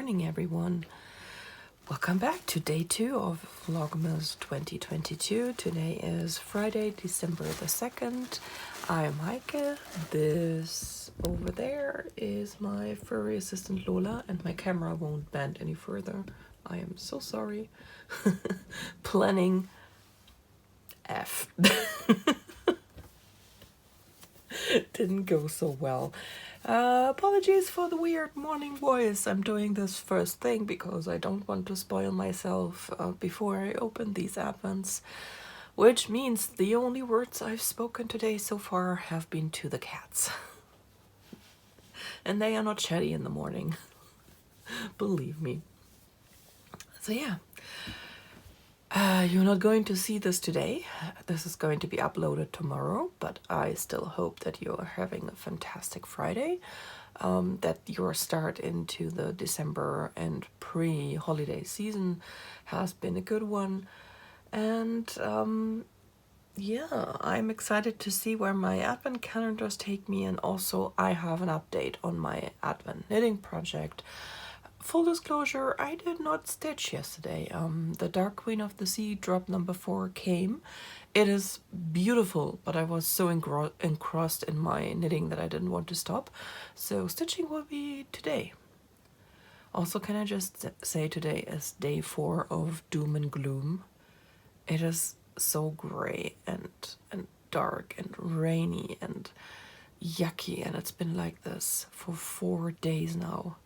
morning, everyone. Welcome back to day 2 of Vlogmas 2022. Today is Friday, December the 2nd. I'm Heike. This over there is my furry assistant Lola, and my camera won't bend any further. I am so sorry. Planning F. Didn't go so well. Apologies for the weird morning voice. I'm doing this first thing because I don't want to spoil myself before I open these advents, which means the only words I've spoken today so far have been to the cats. And they are not chatty in the morning. Believe me. So yeah. You're not going to see this today. This is going to be uploaded tomorrow, but I still hope that you are having a fantastic Friday, that your start into the December and pre-holiday season has been a good one. And yeah, I'm excited to see where my advent calendars take me, and also I have an update on my advent knitting project. Full disclosure, I did not stitch yesterday. The Dark Queen of the Sea drop number 4 came. It is beautiful, but I was so engrossed in my knitting that I didn't want to stop. So stitching will be today. Also, can I just say today is day 4 of Doom and Gloom. It is so grey and dark and rainy and yucky, and it's been like this for 4 days now.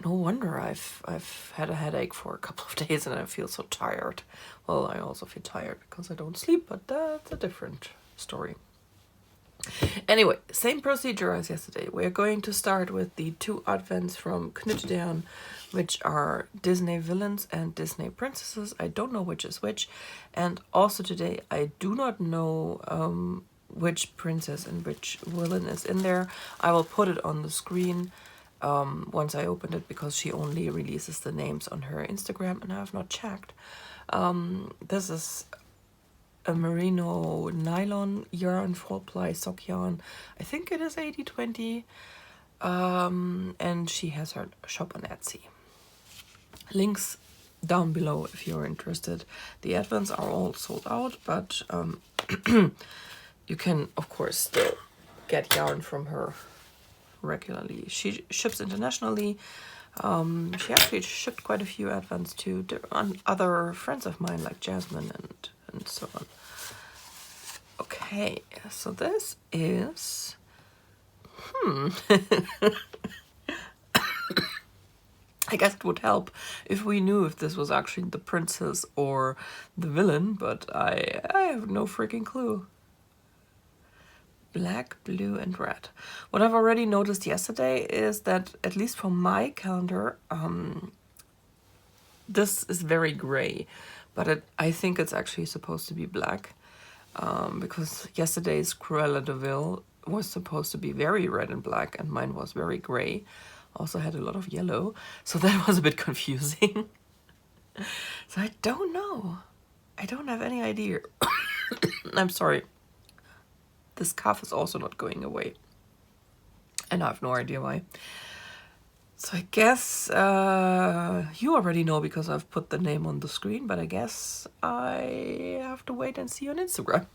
No wonder I've had a headache for a couple of days and I feel so tired. Well, I also feel tired because I don't sleep, but that's a different story. Anyway, same procedure as yesterday. We're going to start with the 2 advents from Knitdown, which are Disney villains and Disney princesses. I don't know which is which. And also today, I do not know which princess and which villain is in there. I will put it on the screen once I opened it, because she only releases the names on her Instagram and I have not checked. This is a merino nylon yarn 4-ply sock yarn. I think it is 80/20, and she has her shop on Etsy. Links down below if you're interested. The advents are all sold out, but you can of course still get yarn from her regularly. She ships internationally. She actually shipped quite a few advents to other friends of mine like Jasmine and so on. Okay, so this is I guess it would help if we knew if this was actually the princess or the villain, but I have no freaking clue. Black, blue, and red. What I've already noticed yesterday is that, at least for my calendar, this is very gray, but I think it's actually supposed to be black, because yesterday's Cruella de Vil was supposed to be very red and black, and mine was very gray. Also had a lot of yellow, so that was a bit confusing. So I don't know. I don't have any idea. I'm sorry. This cough is also not going away, and I have no idea why. So I guess you already know because I've put the name on the screen, but I guess I have to wait and see on Instagram.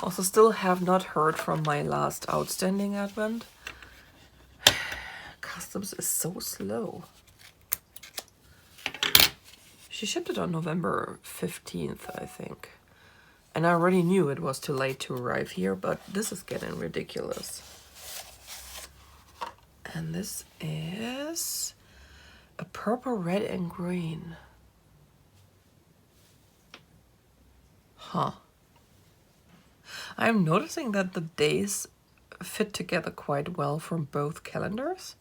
Also, still have not heard from my last outstanding advent. Customs is so slow. She shipped it on November 15th, I think. And I already knew it was too late to arrive here, but this is getting ridiculous. And this is a purple, red, and green. Huh. I'm noticing that the days fit together quite well from both calendars.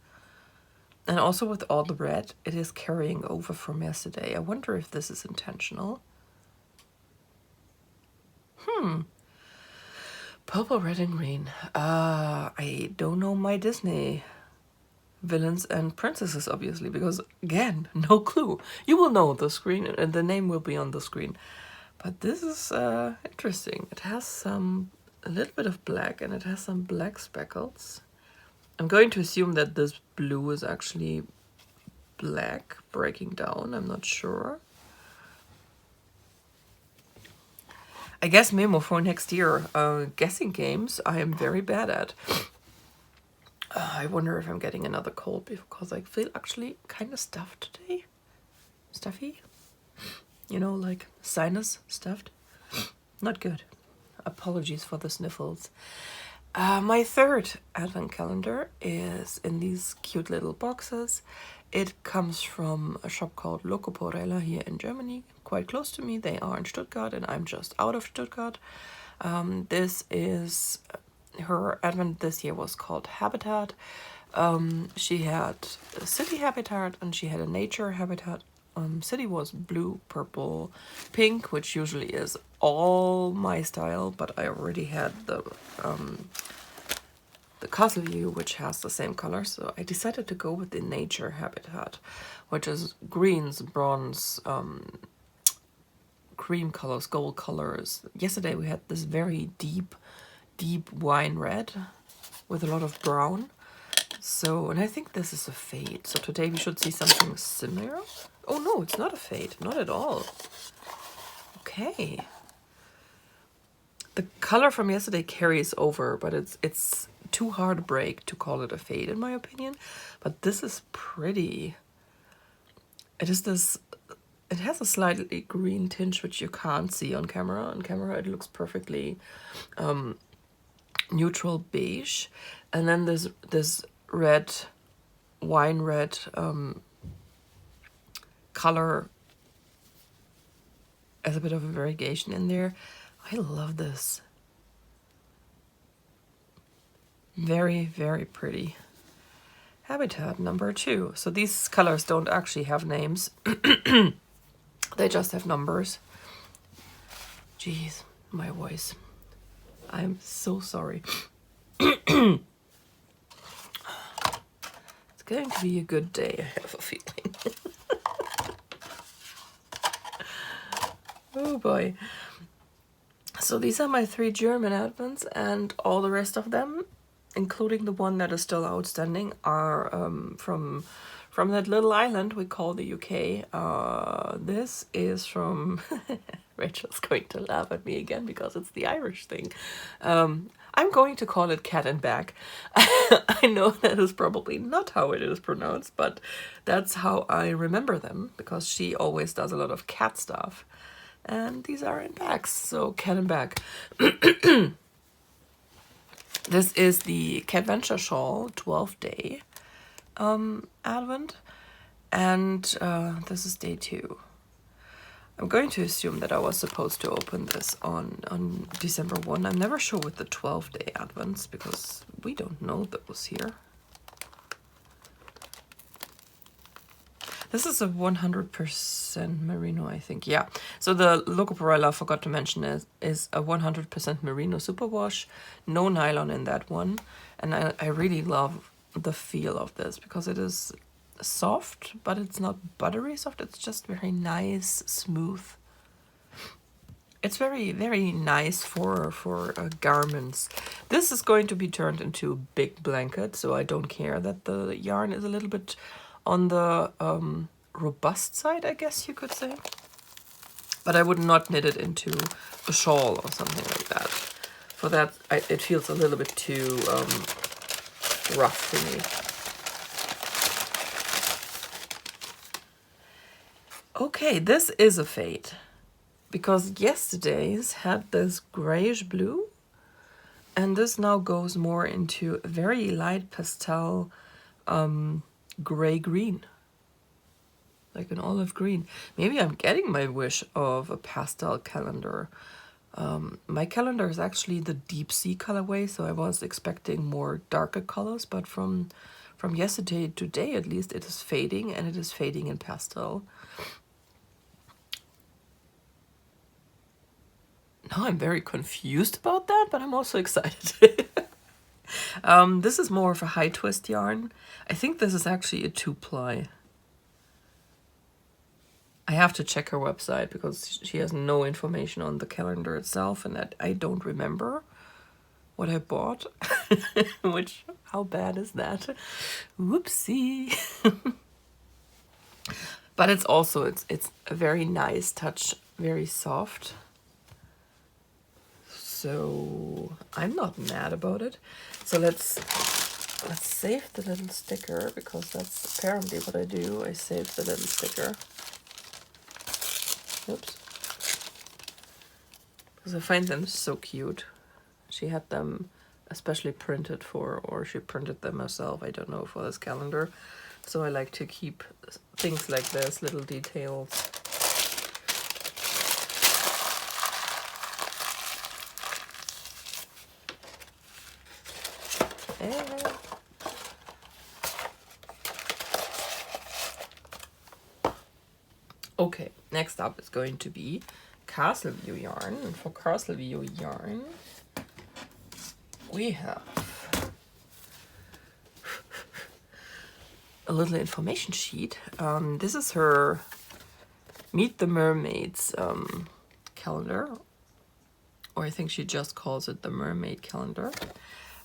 And also with all the red, it is carrying over from yesterday. I wonder if this is intentional. Purple, red, and green. I don't know my Disney villains and princesses, obviously, because, again, no clue. You will know the screen, and the name will be on the screen. But this is interesting. It has a little bit of black, and it has some black speckles. I'm going to assume that this blue is actually black breaking down. I'm not sure. I guess memo for next year. Guessing games I am very bad at. I wonder if I'm getting another cold because I feel actually kind of stuffed today. Stuffy. You know, like sinus stuffed. Not good. Apologies for the sniffles. My third advent calendar is in these cute little boxes. It comes from a shop called Barbaral here in Germany, quite close to me. They are in Stuttgart and I'm just out of Stuttgart. This is her advent this year was called Habitat. She had a city habitat and she had a nature habitat. City was blue, purple, pink, which usually is all my style, but I already had the castle view, which has the same color, so I decided to go with the nature habitat, which is greens, bronze, cream colors, gold colors. Yesterday we had this very deep wine red with a lot of brown. So, and I think this is a fade. So today we should see something similar. Oh no, it's not a fade, not at all. Okay. The color from yesterday carries over, but it's too hard to break to call it a fade in my opinion. But this is pretty. It is this. It has a slightly green tinge which you can't see on camera. On camera it looks perfectly neutral beige, and then this red, wine red color as a bit of a variegation in there. I love this. Very, very pretty. Habitat number 2. So these colors don't actually have names. They just have numbers. Jeez, my voice. I'm so sorry. It's going to be a good day, I have a feeling. Oh boy. So these are my 3 German advents, and all the rest of them, including the one that is still outstanding, are from that little island we call the UK. This is from... Rachel's going to laugh at me again because it's the Irish thing. I'm going to call it cat and bag. I know that is probably not how it is pronounced, but that's how I remember them, because she always does a lot of cat stuff. And these are in bags, so cat and bag. This is the Catventure shawl 12-day advent, and this is day 2. I'm going to assume that I was supposed to open this on December 1. I'm never sure with the 12-day advents because we don't know those here. This is a 100% merino, I think. Yeah. So the Loco Barbaral, I forgot to mention, is a 100% merino superwash. No nylon in that one. And I really love the feel of this because it is soft, but it's not buttery soft. It's just very nice, smooth. It's very, very nice for garments. This is going to be turned into a big blanket, so I don't care that the yarn is a little bit on the robust side, I guess you could say. But I would not knit it into a shawl or something like that. For that, it feels a little bit too rough for me. Okay, this is a fade. Because yesterday's had this grayish blue. And this now goes more into a very light pastel gray-green. Like an olive green. Maybe I'm getting my wish of a pastel calendar. My calendar is actually the deep sea colorway, so I was expecting more darker colors, but from yesterday to today at least, it is fading, and it is fading in pastel. Now I'm very confused about that, but I'm also excited. This is more of a high twist yarn. I think this is actually a 2-ply. I have to check her website because she has no information on the calendar itself, and that I don't remember. what I bought, which, how bad is that? Whoopsie. But it's also, it's a very nice touch, very soft. So I'm not mad about it. So let's save the little sticker, because that's apparently what I do. I save the little sticker. Oops. Because I find them so cute. She had them especially printed for, or she printed them herself, I don't know, for this calendar. So I like to keep things like this, little details. Okay, next up is going to be Castleview yarn. And for Castleview yarn, we have a little information sheet. This is her Meet the Mermaids calendar, or I think she just calls it the Mermaid calendar.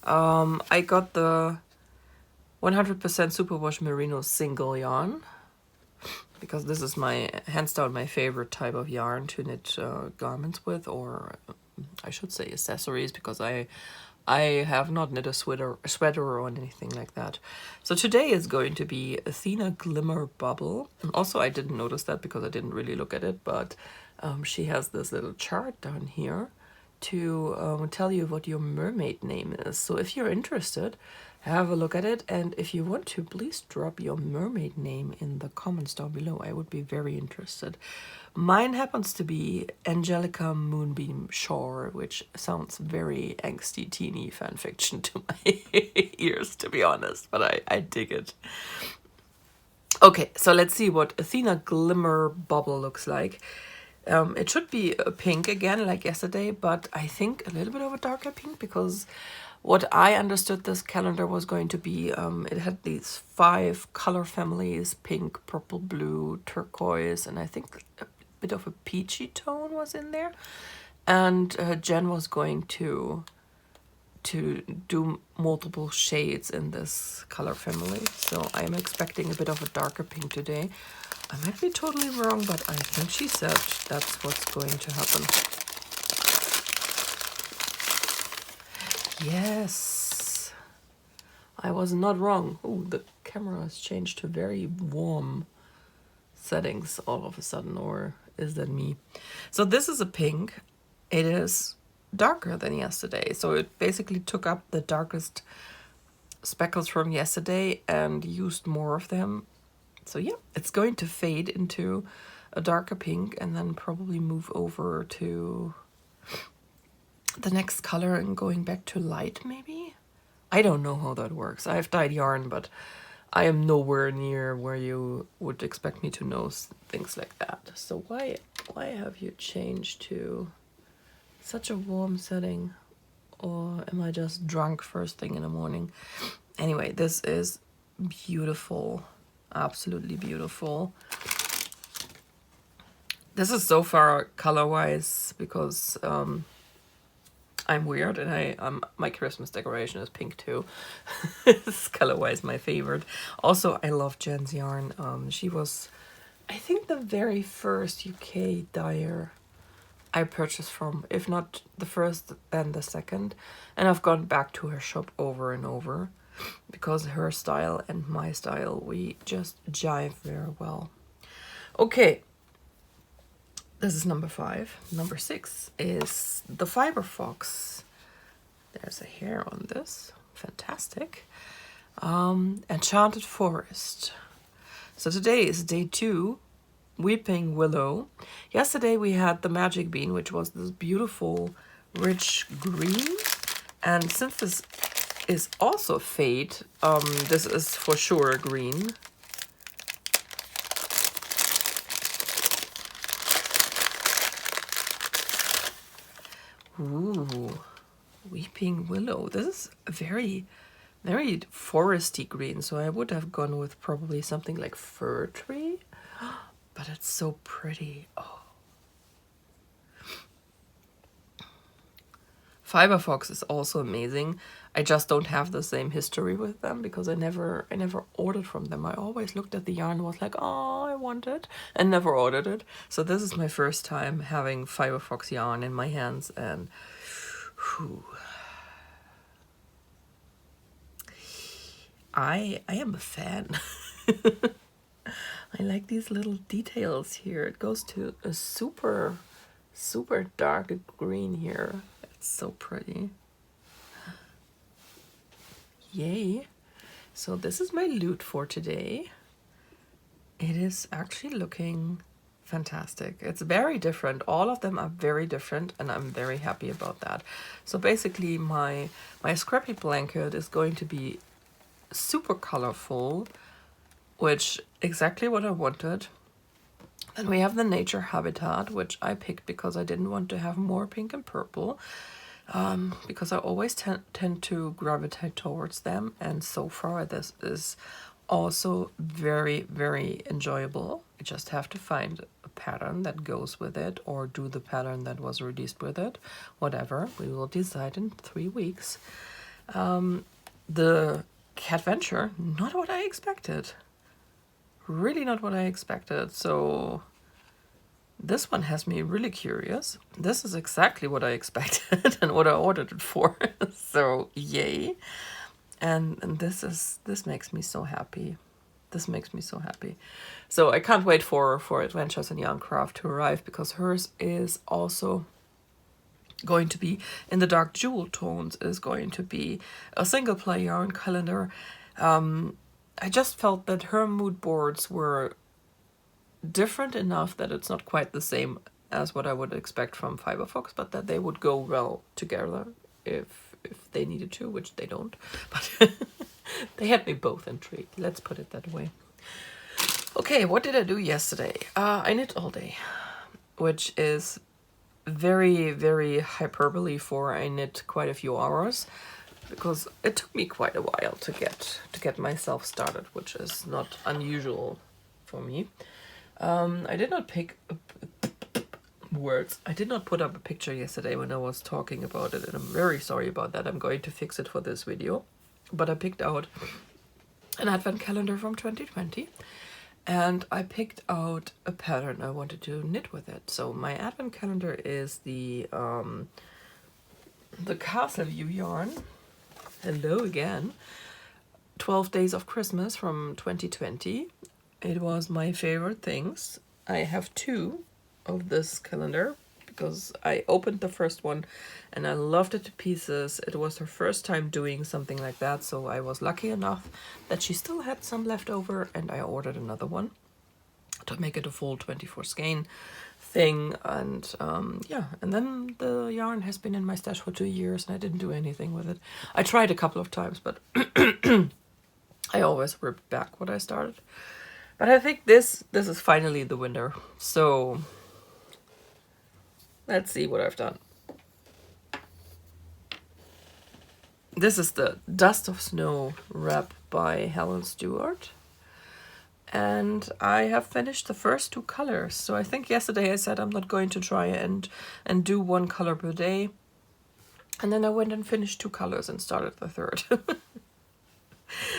I got the 100% superwash merino single yarn, because this is hands down my favorite type of yarn to knit garments with, or I should say accessories, because I have not knit a sweater or anything like that. So today is going to be Athena Glimmer Bubble. And also, I didn't notice that because I didn't really look at it, but she has this little chart down here to tell you what your mermaid name is. So if you're interested, have a look at it. And if you want to, please drop your mermaid name in the comments down below. I would be very interested. Mine happens to be Angelica Moonbeam Shore, which sounds very angsty teeny fanfiction to my ears, to be honest, but I dig it. Okay, so let's see what Athena Glimmer Bubble looks like. It should be a pink again, like yesterday, but I think a little bit of a darker pink, because what I understood this calendar was going to be, it had these 5 color families: pink, purple, blue, turquoise, and I think a bit of a peachy tone was in there. And Jen was going to do multiple shades in this color family. So I am expecting a bit of a darker pink today. I might be totally wrong, but I think she said that's what's going to happen. Yes, I was not wrong. Oh, the camera has changed to very warm settings all of a sudden, or is that me? So this is a pink. It is darker than yesterday, so it basically took up the darkest speckles from yesterday and used more of them. So yeah, it's going to fade into a darker pink and then probably move over to the next color and going back to light, maybe? I don't know how that works. I've dyed yarn, but I am nowhere near where you would expect me to know things like that. So why have you changed to such a warm setting? Or am I just drunk first thing in the morning? Anyway, this is beautiful. Absolutely beautiful. This is so far color-wise, because I'm weird, and my Christmas decoration is pink too. It's color-wise my favorite. Also, I love Jen's yarn. She was, I think, the very first UK dyer I purchased from, if not the first, then the second. And I've gone back to her shop over and over, because her style and my style, we just jive very well. Okay, this is number 5. Number 6 is the Fiber Fox. There's a hair on this. Fantastic. Enchanted Forest. So today is day 2, Weeping Willow. Yesterday we had the Magic Bean, which was this beautiful rich green. And since this is also fade, this is for sure a green. Ooh, Weeping Willow. This is a very, very foresty green, so I would have gone with probably something like Fir Tree, but it's so pretty. Oh. Fiber Fox is also amazing. I just don't have the same history with them because I never ordered from them. I always looked at the yarn and was like, oh, I want it, and never ordered it. So this is my first time having Fiber Fox yarn in my hands, and whew, I am a fan. I like these little details here. It goes to a super dark green here. It's so pretty. Yay. So this is my loot for today. It is actually looking fantastic. It's very different. All of them are very different, and I'm very happy about that. So basically my scrappy blanket is going to be super colorful, which exactly what I wanted. Then we have the nature habitat, which I picked because I didn't want to have more pink and purple, because I always tend to gravitate towards them, and so far this is also very enjoyable. I just have to find a pattern that goes with it, or do the pattern that was released with it. Whatever, we will decide in 3 weeks. The Catventure, not what I expected. Really not what I expected. So this one has me really curious. This is exactly what I expected and what I ordered it for. So yay. And this makes me so happy. This makes me so happy. So I can't wait for Adventures in Yarncraft to arrive, because hers is also going to be in the dark jewel tones. Is going to be a single play yarn calendar. I just felt that her mood boards were different enough that it's not quite the same as what I would expect from Fiber Fox, but that they would go well together if they needed to, which they don't. But they had me both intrigued. Let's put it that way. Okay, what did I do yesterday? I knit all day, which is very hyperbole for I knit quite a few hours, because it took me quite a while to get myself started, which is not unusual for me. I did not pick words. I did not put up a picture yesterday when I was talking about it, and I'm very sorry about that. I'm going to fix it for this video. But I picked out an advent calendar from 2020, and I picked out a pattern I wanted to knit with it. So my advent calendar is the Castle View yarn. Hello again. 12 Days of Christmas from 2020. It was my favorite things. I have 2 of this calendar because I opened the first one and I loved it to pieces. It was her first time doing something like that, so I was lucky enough that she still had some left over, and I ordered another one to make it a full 24 skein thing. And yeah, and then the yarn has been in my stash for 2 years and I didn't do anything with it. I tried a couple of times, but I always ripped back what I started. But I think this is finally the winner. So let's see what I've done. This is the Dust of Snow wrap by Helen Stewart. And I have finished the first 2 colors. So I think yesterday I said I'm not going to try and do 1 color per day. And then I went and finished 2 colors and started the third.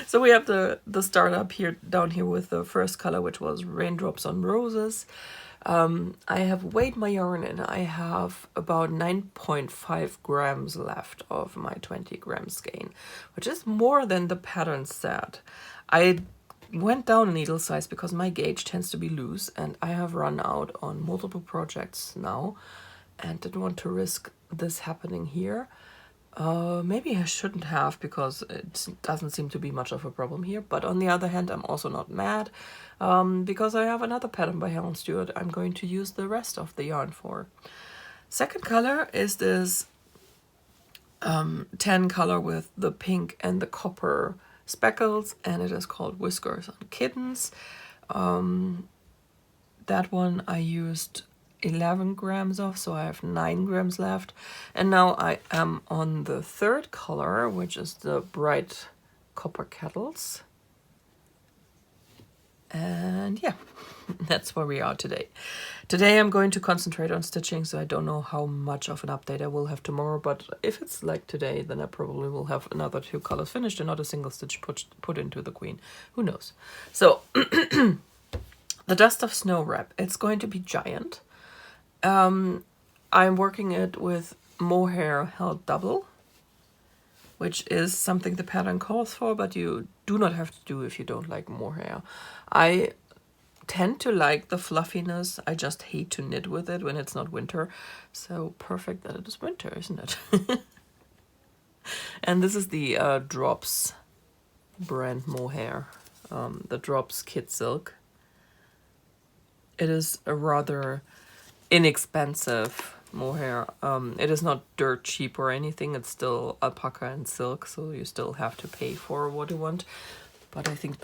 So we have the start up here down here with the first color, which was Raindrops on Roses. I have weighed my yarn and I have about 9.5 grams left of my 20 gram skein, which is more than the pattern said. I went down a needle size because my gauge tends to be loose, and I have run out on multiple projects now and didn't want to risk this happening here. Maybe I shouldn't have, because it doesn't seem to be much of a problem here. But on the other hand, I'm also not mad, because I have another pattern by Helen Stewart I'm going to use the rest of the yarn for. Second color is this tan color with the pink and the copper speckles, and it is called Whiskers on Kittens. That one I used 11 grams of, so I have 9 grams left. And now I am on the third color, which is the bright copper kettles. And yeah, that's where we are today. Today I'm going to concentrate on stitching, so I don't know how much of an update I will have tomorrow, but if it's like today, then I probably will have another 2 colors finished and not a single stitch put into the queen. Who knows? So, the Dust of Snow wrap, it's going to be giant. I'm working it with mohair held double, which is something the pattern calls for, but you do not have to do if you don't like mohair. I tend to like the fluffiness. I just hate to knit with it when it's not winter. So perfect that it is winter, isn't it? And this is the Drops brand mohair, the Drops Kid Silk. It is a rather inexpensive mohair. It is not dirt cheap or anything. It's still alpaca and silk, so you still have to pay for what you want. But I think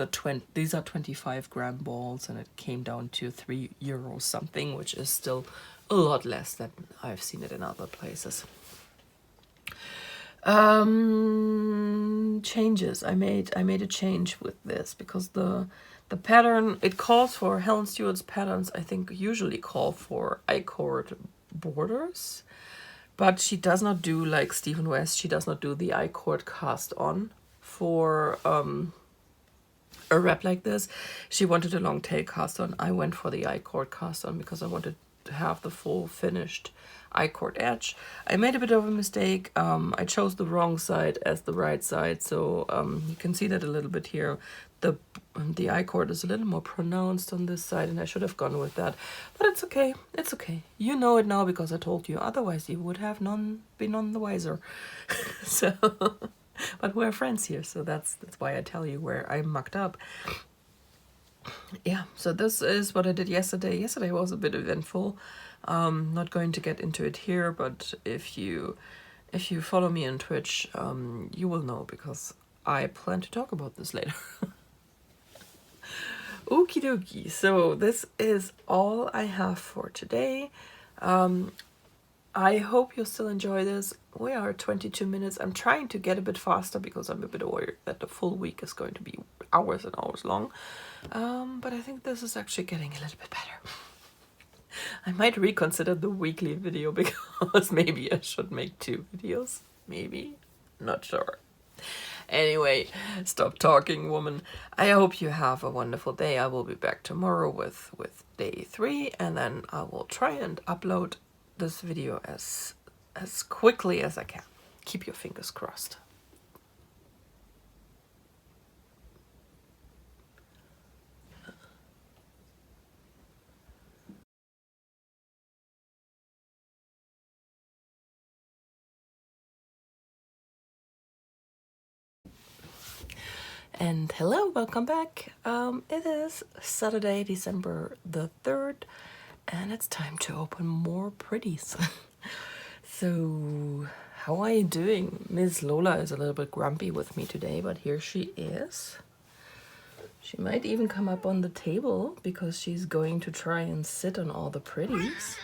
these are 25-gram balls, and it came down to €3 something, which is still a lot less than I've seen it in other places. Changes. I made a change with this because the pattern, it calls for Helen Stewart's patterns, I think usually call for I-cord borders, but she does not do like Stephen West. She does not do the I-cord cast on for a wrap like this. She wanted a long tail cast on. I went for the I-cord cast on because I wanted to have the full finished I-cord edge. I made a bit of a mistake. I chose the wrong side as the right side, so you can see that a little bit here. The I-cord is a little more pronounced on this side, and I should have gone with that. But it's okay. It's okay. You know it now because I told you. Otherwise, you would have been none the wiser. So, but we're friends here, so that's why I tell you where I mucked up. Yeah, so this is what I did yesterday. Yesterday was a bit eventful. Not going to get into it here, but if you follow me on Twitch, you will know because I plan to talk about this later. Okie dokie, so this is all I have for today. I hope you still enjoy this. We are 22 minutes. I'm trying to get a bit faster because I'm a bit worried that the full week is going to be hours and hours long. But I think this is actually getting a little bit better. I might reconsider the weekly video because maybe I should make 2 videos. Maybe. Not sure. Anyway, stop talking, woman. I hope you have a wonderful day. I will be back tomorrow with day 3, and then I will try and upload this video as quickly as I can. Keep your fingers crossed. And hello, welcome back. It is Saturday, December the 3rd, and it's time to open more pretties. So, how are you doing? Miss Lola is a little bit grumpy with me today, but here she is. She might even come up on the table because she's going to try and sit on all the pretties.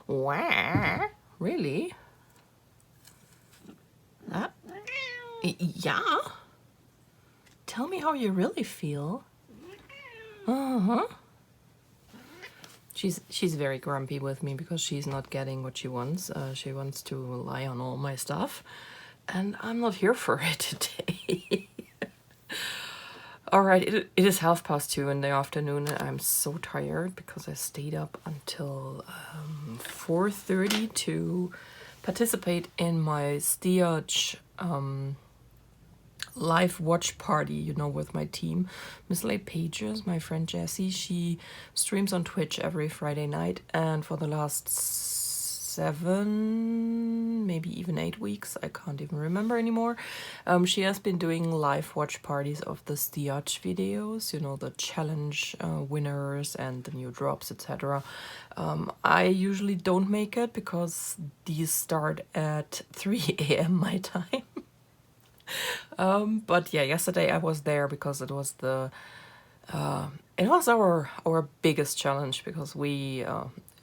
Wah, really? Yeah? Tell me how you really feel. Uh-huh. She's very grumpy with me because she's not getting what she wants. She wants to lie on all my stuff, and I'm not here for it today. All right, it is 2:30 in the afternoon, and I'm so tired because I stayed up until 4:30 to participate in my Stitch live watch party, you know, with my team. Miss Late Pages, my friend Jessie, she streams on Twitch every Friday night, and for the last 7, maybe even 8 weeks, I can't even remember anymore, she has been doing live watch parties of the Stitch videos, you know, the challenge winners and the new drops, etc. I usually don't make it because these start at 3 a.m. my time. But yeah, yesterday I was there because it was our biggest challenge, because we,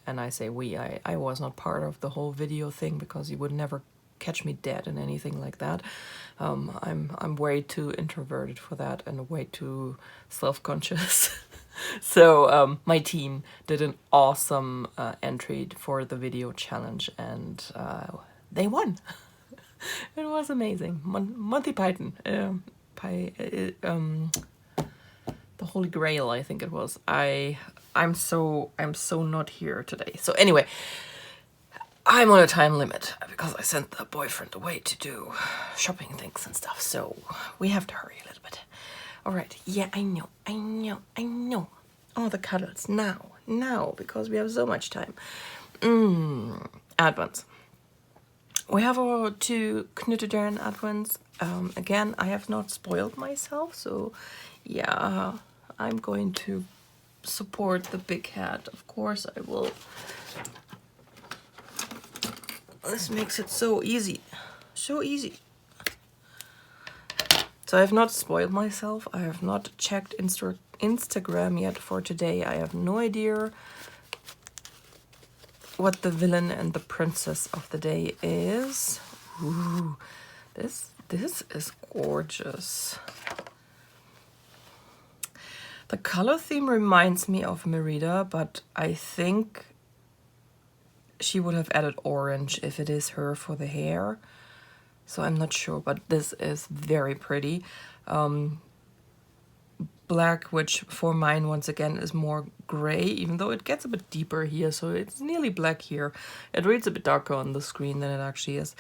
and I say we, I was not part of the whole video thing because you would never catch me dead in anything like that. I'm way too introverted for that and way too self-conscious. So my team did an awesome entry for the video challenge, and they won. It was amazing. Monty Python, the Holy Grail, I think it was. I'm so not here today. So anyway, I'm on a time limit because I sent the boyfriend away to do shopping things and stuff. So we have to hurry a little bit. All right. Yeah, I know. All the cuddles now, because we have so much time. Advents. We have our 2 Knuttedern Advents. Again, I have not spoiled myself, so yeah, I'm going to support the big hat. Of course I will. This makes it so easy. So easy. So I have not spoiled myself. I have not checked Instagram yet for today. I have no idea what the villain and the princess of the day is. Ooh, this is gorgeous. The color theme reminds me of Merida, but I think she would have added orange if it is her for the hair. So I'm not sure, but this is very pretty. Black, which for mine once again is more gray, even though it gets a bit deeper here, so it's nearly black here. It reads a bit darker on the screen than it actually is.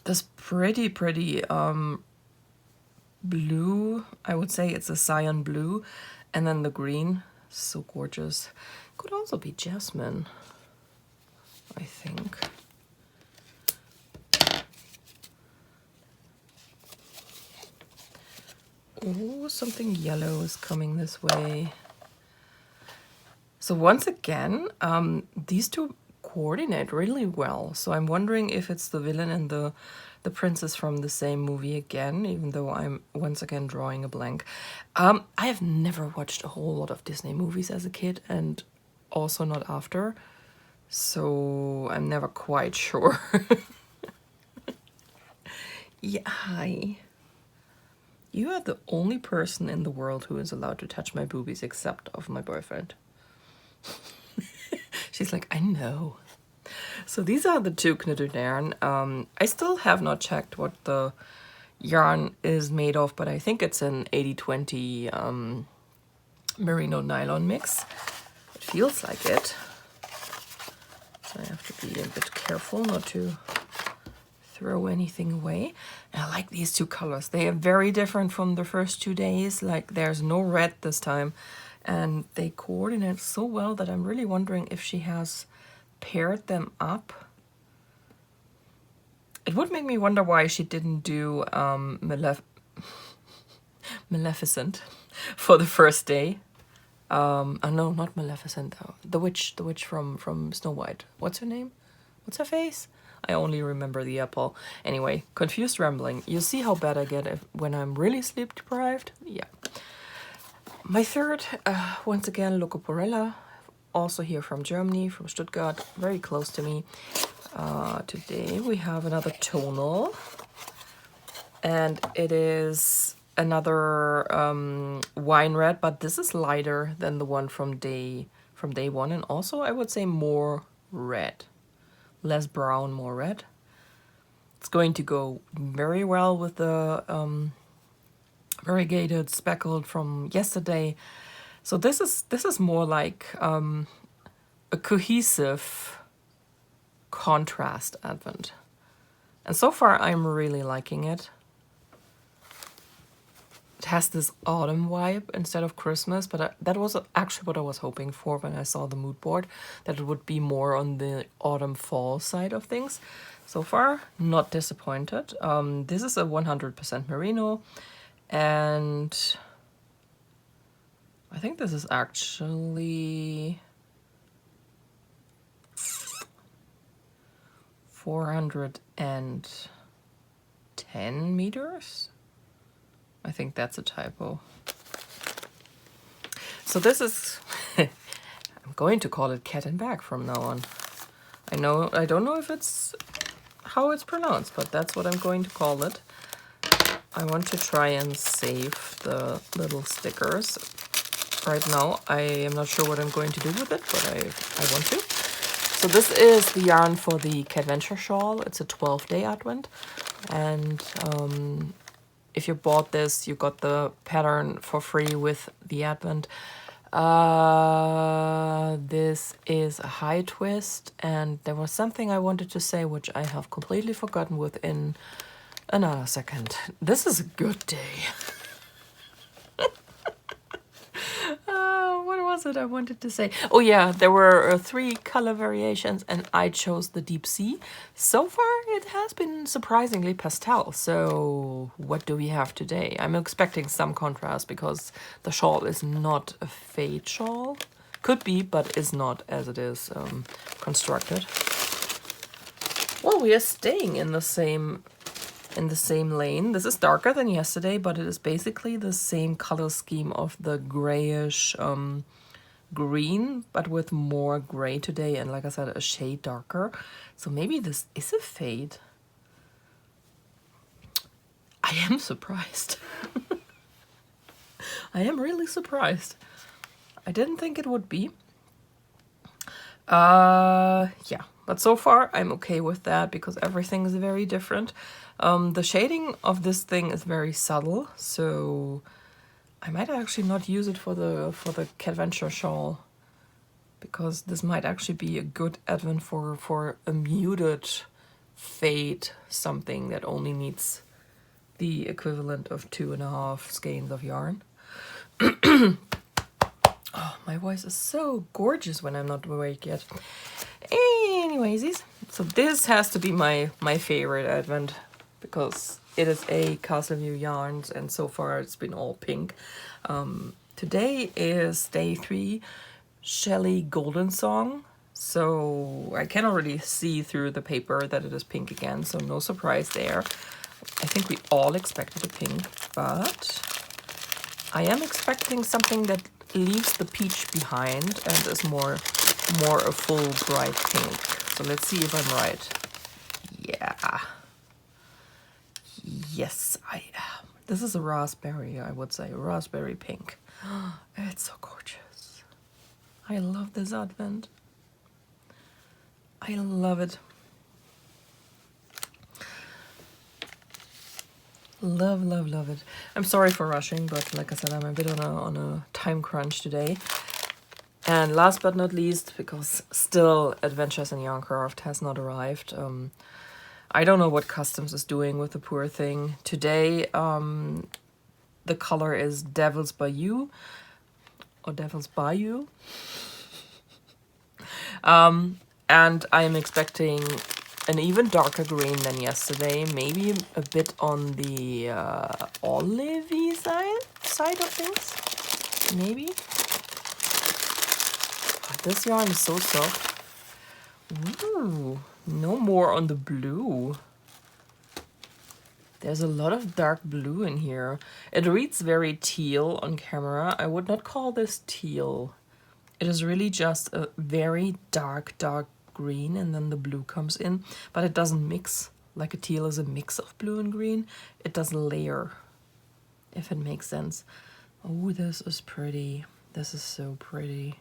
This pretty blue, I would say it's a cyan blue, and then the green, so gorgeous. Could also be jasmine, I think. Oh, something yellow is coming this way. So once again, these 2 coordinate really well. So I'm wondering if it's the villain and the princess from the same movie again, even though I'm once again drawing a blank. I have never watched a whole lot of Disney movies as a kid, and also not after. So I'm never quite sure. Yeah, hi. You are the only person in the world who is allowed to touch my boobies except of my boyfriend. She's like, I know. So these are the 2 Knuttedern. I still have not checked what the yarn is made of, but I think it's an 80-20 merino nylon mix. It feels like it. So I have to be a bit careful not to throw anything away. And I like these 2 colors. They are very different from the first 2 days. Like there's no red this time, and they coordinate so well that I'm really wondering if she has paired them up. It would make me wonder why she didn't do Maleficent for the first day. Oh no, not Maleficent. The witch from Snow White. What's her name? What's her face? I only remember the apple. Anyway, confused rambling. You see how bad I get when I'm really sleep deprived? Yeah. My third, once again, Locoporella, also here from Germany, from Stuttgart, very close to me. Today we have another tonal, and it is another wine red, but this is lighter than the one from day 1, and also I would say more red. Less brown, more red. It's going to go very well with the variegated speckled from yesterday. So this is more like a cohesive contrast advent. And so far I'm really liking it. It has this autumn vibe instead of Christmas, but that was actually what I was hoping for when I saw the mood board, that it would be more on the autumn-fall side of things. So far, not disappointed. This is a 100% merino, and I think this is actually 410 meters. I think that's a typo. So this is, I'm going to call it cat and bag from now on. I don't know if it's how it's pronounced, but that's what I'm going to call it. I want to try and save the little stickers. right now. I am not sure what I'm going to do with it, but I want to. So this is the yarn for the Catventure shawl. It's a 12-day advent. And if you bought this, you got the pattern for free with the advent. This is a high twist, and there was something I wanted to say which I have completely forgotten within another second. This is a good day. What was it I wanted to say? Oh yeah, there were 3 color variations and I chose the deep sea. So far it has been surprisingly pastel. So what do we have today? I'm expecting some contrast because the shawl is not a fade shawl. Could be, but is not as it is constructed. Well, we are staying in the same lane. This is darker than yesterday, but it is basically the same color scheme of the grayish green, but with more gray today, and like I said, a shade darker. So maybe this is a fade. I am surprised. I am really surprised. I didn't think it would be. Yeah, but so far I'm okay with that because everything is very different. The shading of this thing is very subtle, so I might actually not use it for the Catventure shawl, because this might actually be a good advent for a muted fade, something that only needs the equivalent of 2.5 skeins of yarn. Oh, my voice is so gorgeous when I'm not awake yet. Anyways, so this has to be my favorite advent because it is a Castleview yarns, and so far it's been all pink. Today is day 3, Shelly Golden Song. So I can already see through the paper that it is pink again, so no surprise there. I think we all expected a pink, but I am expecting something that leaves the peach behind and is more a full bright pink. So let's see if I'm right. Yeah. Yes, I am. This is a raspberry, I would say. Raspberry pink. It's so gorgeous. I love this advent. I love it. Love, love, love it. I'm sorry for rushing, but like I said, I'm a bit on a time crunch today. And last but not least, because still Adventures in Yarncraft has not arrived. I don't know what Customs is doing with the poor thing. Today, the color is Devil's Bayou, or Devil's Bayou. And I am expecting an even darker green than yesterday, maybe a bit on the olivey side of things, maybe. This yarn is so soft. Ooh, no more on the blue. There's a lot of dark blue in here. It reads very teal on camera. I would not call this teal. It is really just a very dark green, and then the blue comes in, but it doesn't mix like a teal is a mix of blue and green. It does layer, if it makes sense. Oh, this is pretty. This is so pretty.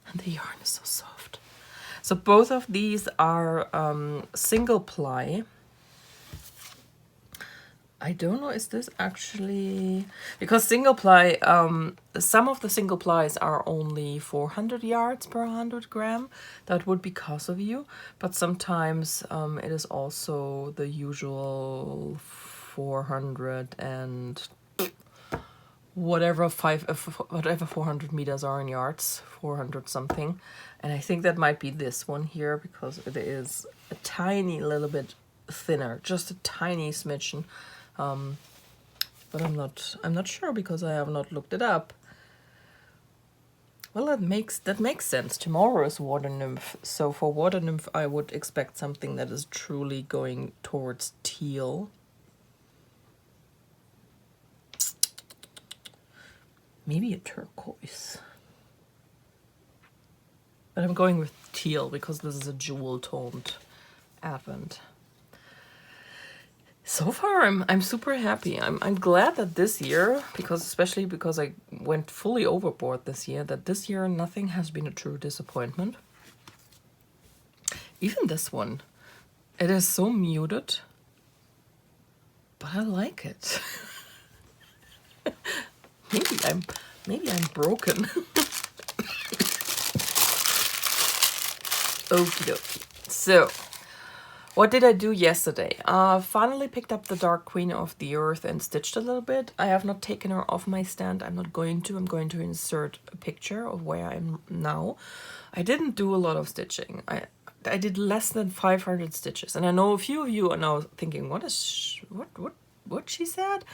And the yarn is so soft. So both of these are single ply. I don't know, is this actually, because single ply, some of the single plies are only 400 yards per 100 gram. That would be Castleview, but sometimes it is also the usual 400 and whatever 400 meters are in yards, 400 something. And I think that might be this one here because it is a tiny little bit thinner, just a tiny smidgen. But I'm not sure because I have not looked it up. Well, that makes sense. Tomorrow is Water Nymph, so for Water Nymph I would expect something that is truly going towards teal. Maybe a turquoise. But I'm going with teal because this is a jewel toned advent. So far, I'm super happy. I'm glad that this year, especially because I went fully overboard this year, that this year nothing has been a true disappointment. Even this one, it is so muted, but I like it. maybe I'm broken. Okie dokie. So, what did I do yesterday? Finally picked up the Dark Queen of the Earth and stitched a little bit. I have not taken her off my stand. I'm not going to. I'm going to insert a picture of where I'm now. I didn't do a lot of stitching. I did less than 500 stitches, and I know a few of you are now thinking, what she said?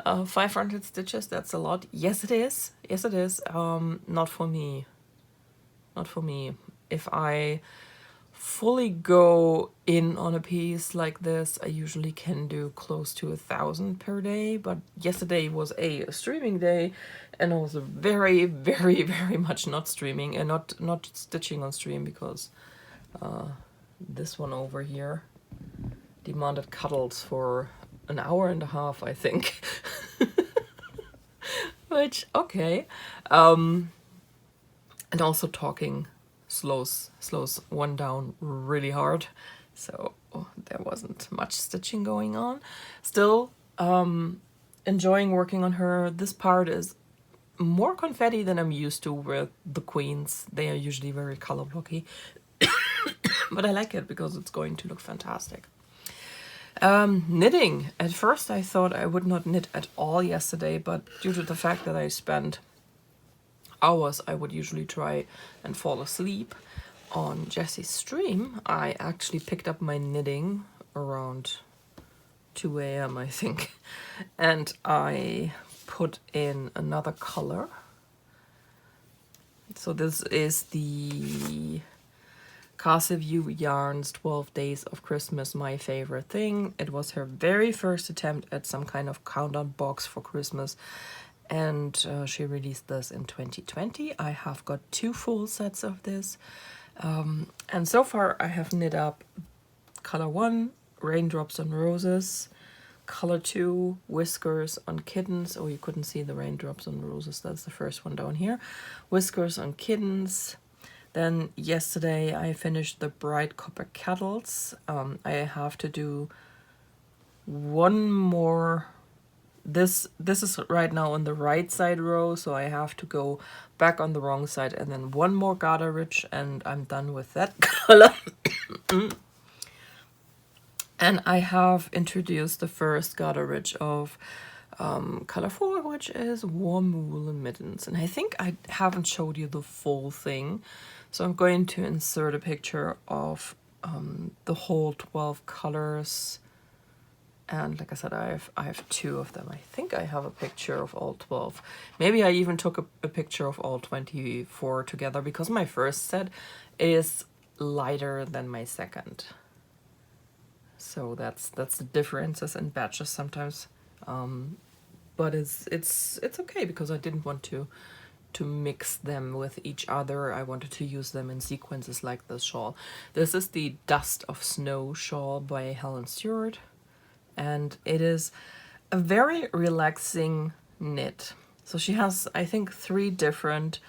500 stitches, that's a lot. Yes, it is. Yes, it is. Not for me. Not for me. If I fully go in on a piece like this, I usually can do close to 1,000 per day, but yesterday was a streaming day, and I was very, very, very much not streaming and not stitching on stream because this one over here demanded cuddles for an hour and a half, I think. Which, okay. And also talking slows one down really hard, so there wasn't much stitching going on. Still enjoying working on her. This part is more confetti than I'm used to with the queens. They are usually very color blocky. But I like it because it's going to look fantastic. Knitting. At first I thought I would not knit at all yesterday, but due to the fact that I spent hours I would usually try and fall asleep on Jessie's stream, I actually picked up my knitting around 2 a.m. I think, and I put in another color. So this is the Casa View Yarns 12 Days of Christmas, My Favorite Thing. It was her very first attempt at some kind of countdown box for Christmas, and she released this in 2020. I have got 2 full sets of this, and so far I have knit up color 1, Raindrops on Roses, color 2, Whiskers on Kittens. Oh, you couldn't see the Raindrops on Roses, that's the first one down here. Whiskers on Kittens. Then yesterday I finished the Bright Copper Kettles. I have to do one more. This is right now on the right side row, so I have to go back on the wrong side, and then one more Garter Ridge, and I'm done with that color. And I have introduced the first Garter Ridge of color 4, which is Warm Woolen Mittens. And I think I haven't showed you the full thing, so I'm going to insert a picture of the whole 12 colors. And like I said, I have 2 of them. I think I have a picture of all 12. Maybe I even took a picture of all 24 together, because my first set is lighter than my second. So that's the differences in batches sometimes. But it's okay, because I didn't want to mix them with each other. I wanted to use them in sequences like this shawl. This is the Dust of Snow shawl by Helen Stewart. And it is a very relaxing knit. So she has, I think, 3 different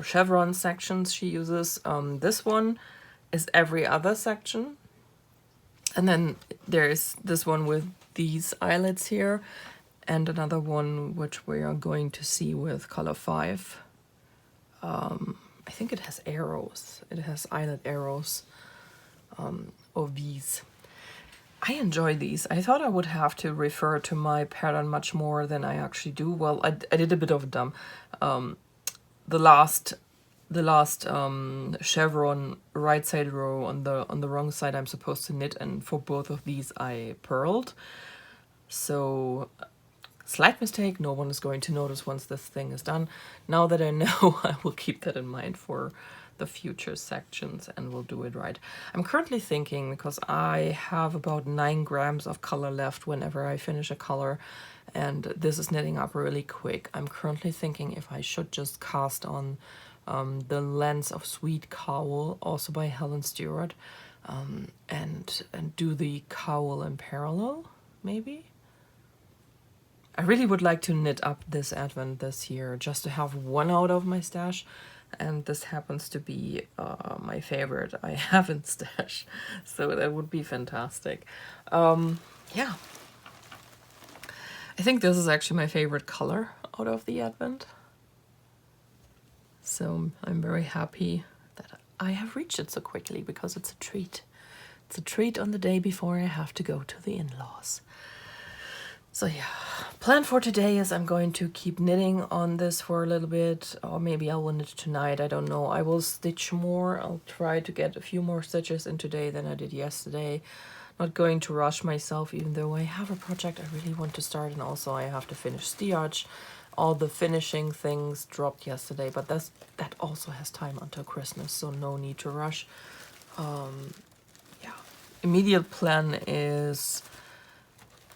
chevron sections she uses. This one is every other section. And then there's this one with these eyelets here, and another one which we are going to see with color 5. I think it has arrows. It has eyelet arrows, or V's. I enjoy these. I thought I would have to refer to my pattern much more than I actually do. Well, I did a bit of a dumb. The last chevron right side row on the wrong side I'm supposed to knit, and for both of these I purled. So slight mistake, no one is going to notice once this thing is done. Now that I know, I will keep that in mind for the future sections and we'll do it right. I'm currently thinking, because I have about 9 grams of color left whenever I finish a color, and this is knitting up really quick. I'm currently thinking if I should just cast on the Lens of Sweet cowl, also by Helen Stewart, and do the cowl in parallel. maybe. I really would like to knit up this advent this year, just to have one out of my stash. And this happens to be my favorite I have in stash. So that would be fantastic. Yeah. I think this is actually my favorite color out of the advent. So I'm very happy that I have reached it so quickly, because it's a treat. It's a treat on the day before I have to go to the in-laws. So yeah, plan for today is I'm going to keep knitting on this for a little bit, or maybe I will knit tonight, I don't know. I will stitch more. I'll try to get a few more stitches in today than I did yesterday. Not going to rush myself, even though I have a project I really want to start, and also I have to finish Stewart. All the finishing things dropped yesterday, but that also has time until Christmas, so no need to rush. Yeah, immediate plan is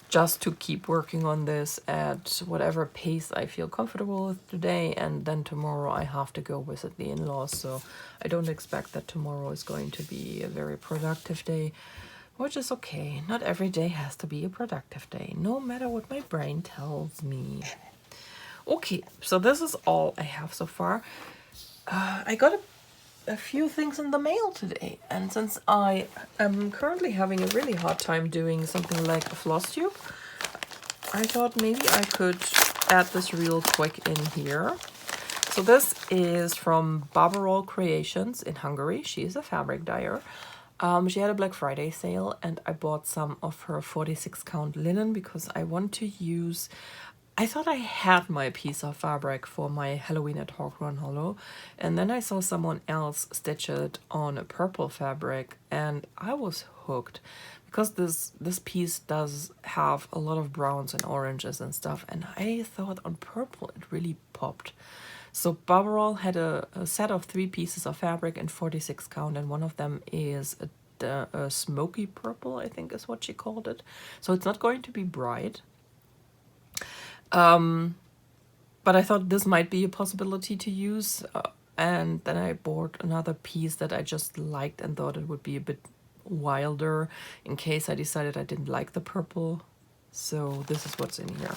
just to keep working on this at whatever pace I feel comfortable with today, and then tomorrow I have to go visit the in-laws, so I don't expect that tomorrow is going to be a very productive day, which is okay. Not every day has to be a productive day, no matter what my brain tells me. Okay, so this is all I have so far. I got a few things in the mail today, and since I am currently having a really hard time doing something like a floss tube, I thought maybe I could add this real quick in here. So this is from Barbaral Creations in Hungary. She is a fabric dyer. She had a Black Friday sale, and I bought some of her 46 count linen because I want to use... I thought I had my piece of fabric for my Halloween at Hawk Run Hollow, and then I saw someone else stitch it on a purple fabric, and I was hooked, because this piece does have a lot of browns and oranges and stuff, and I thought on purple it really popped. So Barbaral had a set of 3 pieces of fabric in 46 count, and one of them is a smoky purple, I think is what she called it. So it's not going to be bright. But I thought this might be a possibility to use, and then I bought another piece that I just liked and thought it would be a bit wilder in case I decided I didn't like the purple. So this is what's in here.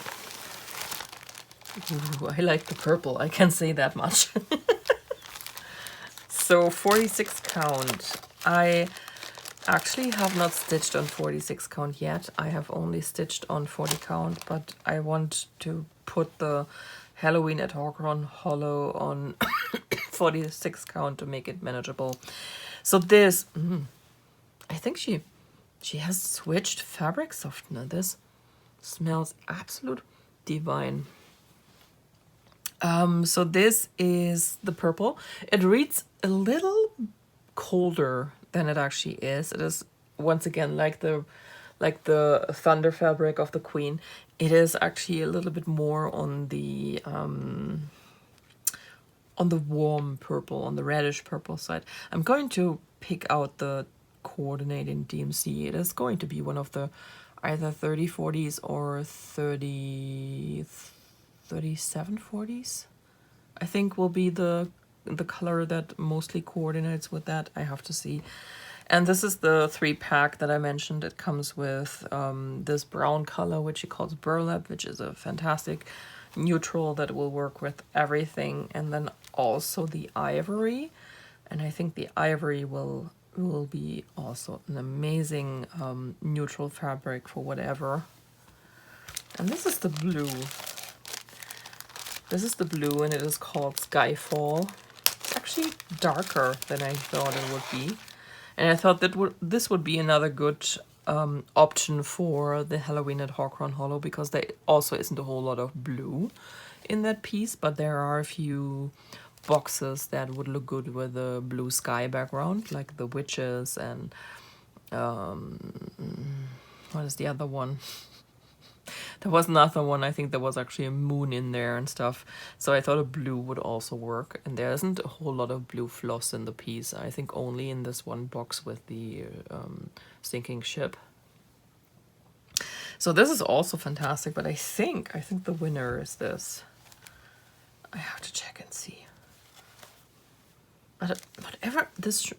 Ooh, I like the purple, I can say that much. So 46 count. I actually have not stitched on 46 count yet. I have only stitched on 40 count, but I want to put the Halloween at Hawk Run Hollow on 46 count to make it manageable. So this, I think she has switched fabric softener. This smells absolute divine. So this is the purple. It reads a little colder than it actually is. It is, once again, like the thunder fabric of the Queen. It is actually a little bit more on the warm purple, on the reddish purple side. I'm going to pick out the coordinate in DMC. It is going to be one of the either 3040s or 3740s. I think will be the color that mostly coordinates with that. I have to see. And this is the 3-pack that I mentioned. It comes with this brown color, which she calls burlap, which is a fantastic neutral that will work with everything. And then also the ivory. And I think the ivory will be also an amazing neutral fabric for whatever. And this is the blue. This is the blue, and it is called Skyfall. It's actually darker than I thought it would be. And I thought that this would be another good option for the Halloween at Hawk Run Hollow, because there also isn't a whole lot of blue in that piece, but there are a few boxes that would look good with a blue sky background, like the witches and what is the other one? There was another one, I think there was actually a moon in there and stuff. So I thought a blue would also work. And there isn't a whole lot of blue floss in the piece. I think only in this one box with the sinking ship. So this is also fantastic, but I think the winner is this. I have to check and see. But whatever, this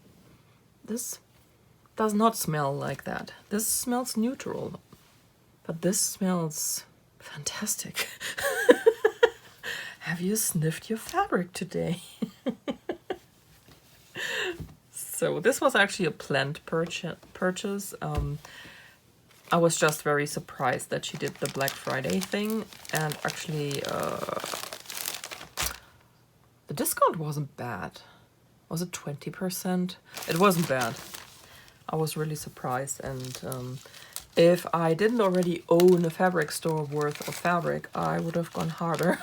does not smell like that. This smells neutral. But this smells fantastic. Have you sniffed your fabric today? So this was actually a planned purchase. I was just very surprised that she did the Black Friday thing, and actually the discount wasn't bad. Was it 20%? It wasn't bad. I was really surprised, and if I didn't already own a fabric store worth of fabric, I would have gone harder.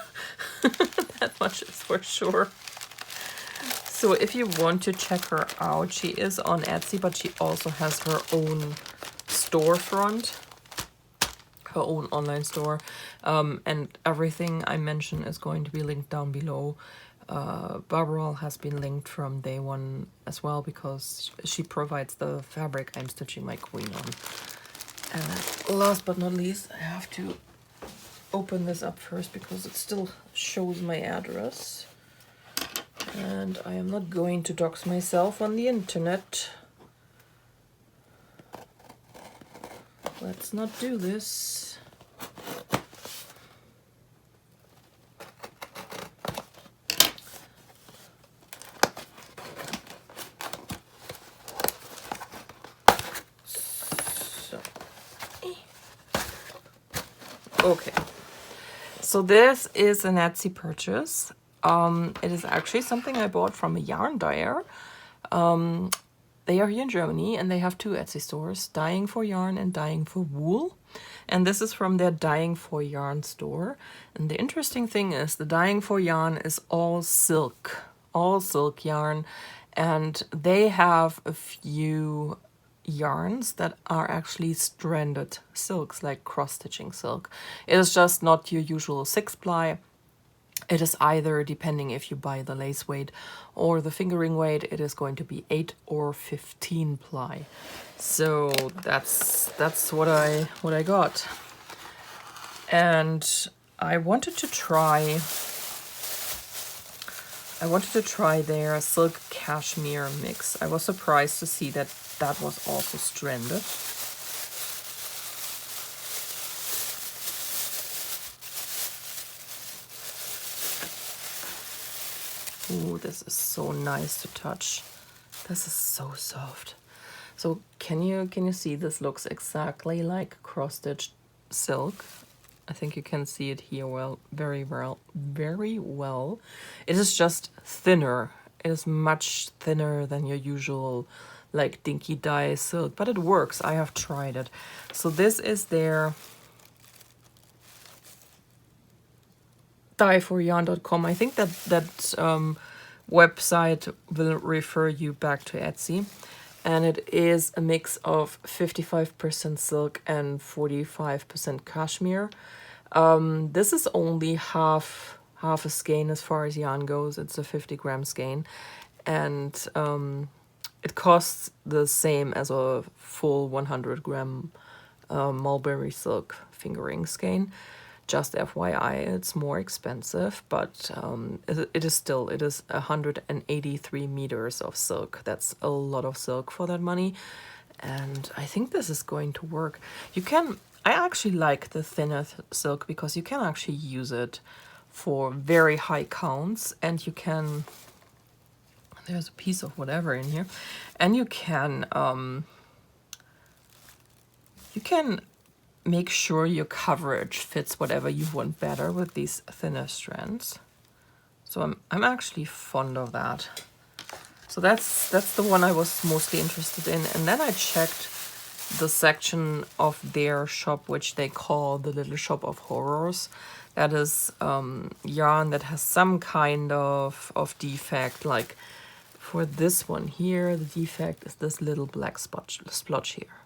That much is for sure. So if you want to check her out, she is on Etsy, but she also has her own storefront, her own online store, and everything I mention is going to be linked down below. Barbaral has been linked from day one as well, because she provides the fabric I'm stitching my queen on. And last but not least, I have to open this up first because it still shows my address. And I am not going to dox myself on the internet. Let's not do this. Okay, so this is an Etsy purchase. It is actually something I bought from a yarn dyer. They are here in Germany, and they have two Etsy stores, Dyeing for Yarn and Dyeing for Wool. And this is from their Dyeing for Yarn store. And the interesting thing is the Dyeing for Yarn is all silk yarn. And they have a few yarns that are actually stranded silks, like cross-stitching silk. It is just not your usual 6-ply. It is either, depending if you buy the lace weight or the fingering weight, it is going to be 8 or 15 ply. So that's what I got. And I wanted to try their silk cashmere mix. I was surprised to see that that was also stranded. Ooh, this is so nice to touch. This is so soft. So can you see this looks exactly like cross-stitched silk? I think you can see it here very well. It is just thinner. It is much thinner than your usual like dinky dye silk, but it works. I have tried it. So this is their dyeforyarn.com. I think that website will refer you back to Etsy, and it is a mix of 55% silk and 45% cashmere. This is only half a skein as far as yarn goes. It's a 50-gram skein, and it costs the same as a full 100-gram mulberry silk fingering skein. Just FYI, it's more expensive, but it is 183 meters of silk. That's a lot of silk for that money, and I think this is going to work. I actually like the thinner silk because you can actually use it for very high counts, and you can, there's a piece of whatever in here, and you can make sure your coverage fits whatever you want better with these thinner strands. So I'm actually fond of that. So that's the one I was mostly interested in. And then I checked the section of their shop, which they call the Little Shop of Horrors. That is yarn that has some kind of defect. Like for this one here, the defect is this little black splotch here.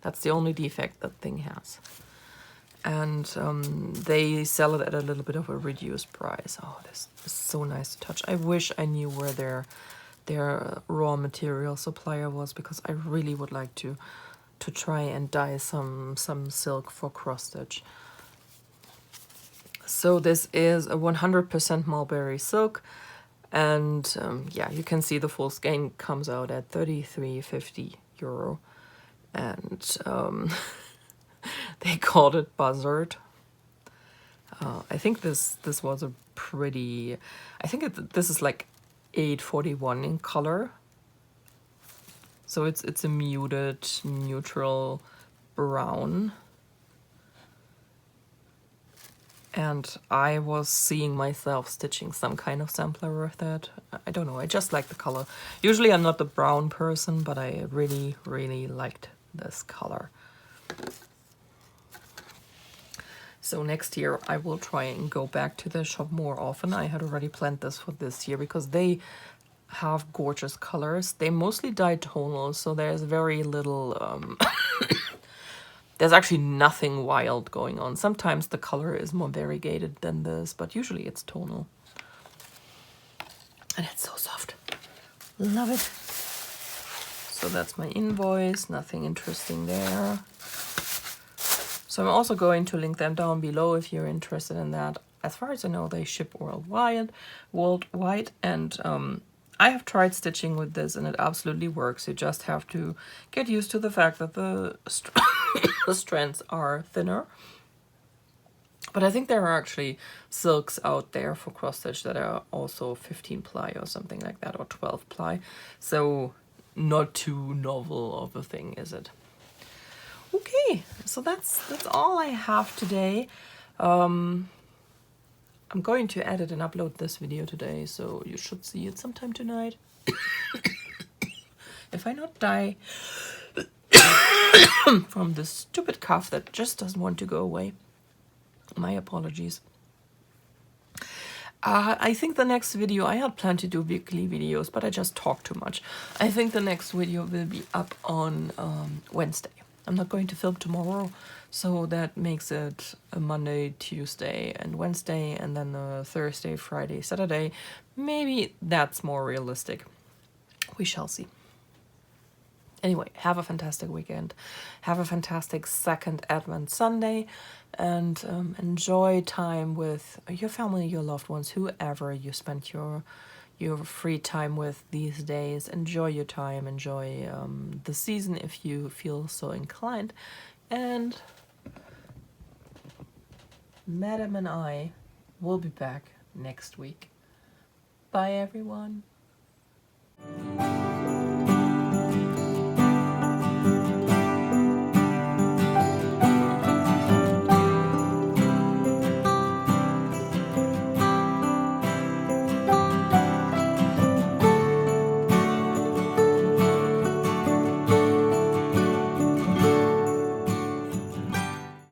That's the only defect that thing has. And they sell it at a little bit of a reduced price. Oh, this is so nice to touch. I wish I knew where their raw material supplier was, because I really would like to try and dye some silk for cross stitch. So this is a 100% mulberry silk, and yeah, you can see the full skein comes out at €33.50. And They called it Buzzard. I think this was a pretty, I think this is like 841 in color. So it's a muted, neutral brown. And I was seeing myself stitching some kind of sampler with it. I don't know, I just like the color. Usually I'm not the brown person, but I really, really liked this color. So next year I will try and go back to the shop more often. I had already planned this for this year because they have gorgeous colors. They mostly dye tonal, so there's very little there's actually nothing wild going on. Sometimes the color is more variegated than this, but usually it's tonal. And it's so soft. Love it. So that's my invoice, nothing interesting there. So I'm also going to link them down below if you're interested in that. As far as I know, they ship worldwide, and I have tried stitching with this and it absolutely works. You just have to get used to the fact that the strands are thinner. But I think there are actually silks out there for cross stitch that are also 15 ply or something like that, or 12 ply. So not too novel of a thing, is it? Okay, so that's all I have today. I'm going to edit and upload this video today, so you should see it sometime tonight. If I not die from this stupid cough that just doesn't want to go away. My apologies. I think the next video, I had planned to do weekly videos, but I just talk too much. I think the next video will be up on Wednesday. I'm not going to film tomorrow, so that makes it a Monday, Tuesday, and Wednesday, and then a Thursday, Friday, Saturday. Maybe that's more realistic. We shall see. Anyway, have a fantastic weekend. Have a fantastic second Advent Sunday, and enjoy time with your family, your loved ones, whoever you spend your free time with these days. Enjoy your time, enjoy the season if you feel so inclined. And Madam and I will be back next week. Bye, everyone.